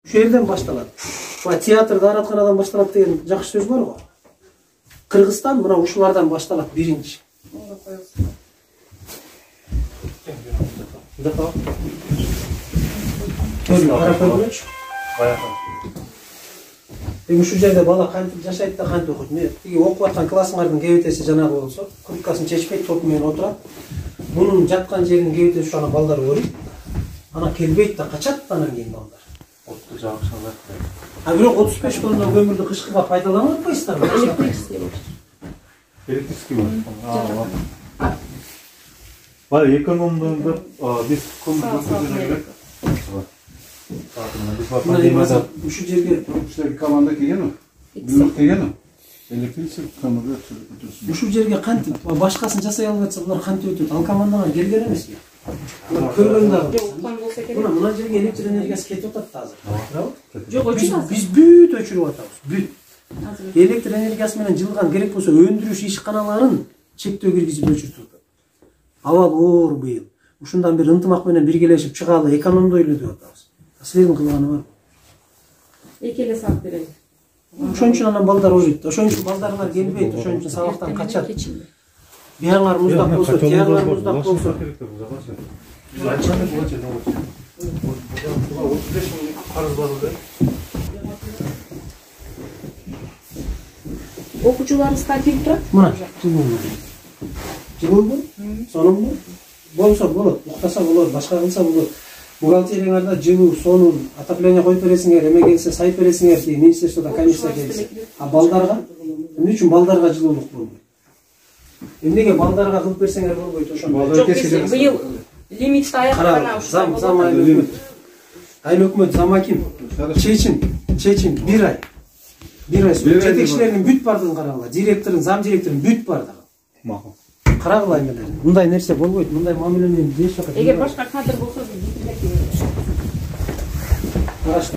Şu yerden baştalат. Teatr daarатканадан baştalат деген жакшы сөз бар го. Кыргызстан мына ушулардан baştalат биринчи. Ушул жерде бала кантип жашайт да кантип окуйт. Тиги окуп аткан классыңардын кебетеси жанагы болсо, курткасын чечпейт, топ менен отурат. Мунун жаткан жеринин кебетеси ушана балдар көрүп, ана келбейт да качат анан кийин балдар. Отты жагышалат. А бирок 35 тонна көмүрдү кышкыга пайдаланып атпайсыздарбы? Электрический бар. Бай экономдугунда биз көмүр өткөзүлгөн. Ушул жерге команда келген буйрук келген электричество көмүргө өткөзүлсүн. Ушул жерге кантип башкасын жасай алып атса булар кантип өтөт? Ал командага келген эмеспи? Көргөн дагы. Мына жерге электр энергиясы кетип атат азыр. Жок, өчүрөбүз. Биз бүт өчүрүп атабыз. Бүт. Электр энергиясы менен жылган керек болсо өндүрүш ишканаларын чектөө киргизип өчүртүп атат. Абал оор быйыл. Ушундан бир ынтымак менен биргелешип чыгалы, экономдойлу деп атабыз. Силердин кылганы бар. Эки эле саат берели. Ошон үчүн анан балдар ойбойт. Ошон үчүн балдарыңар келбейт, ошон үчүн сабактан качат. Бияңар муздак болсо, тияңар муздак болсо. Окуучуларыбыз кантип турат? Мына жылуу. Сонун болсо болот, уктаса болот, башка кылса болот. Бухгалтерияңарда жылуу, сонун, отопление коюп бересиңер, эме келсе сайып бересиңер, министерствода комиссия келсе. А балдарга? Эмне үчүн балдарга жылуулук болбойт? Эмнеге балдарга кылып берсеңер болбойт ошондой? Жок, быйыл лимитти аяктагана ушул зам айыл өкмөт зам аким чечим 1 ай. 1 ай. Жетекчилердин бүт бардыгын карагыла, директордун, зам директордун бүт бардыгы. Макул. Карагыла эмелерин. Мындай нерсе болбойт, мындай мамилени эч жака. Эгер башка кадр болсо биз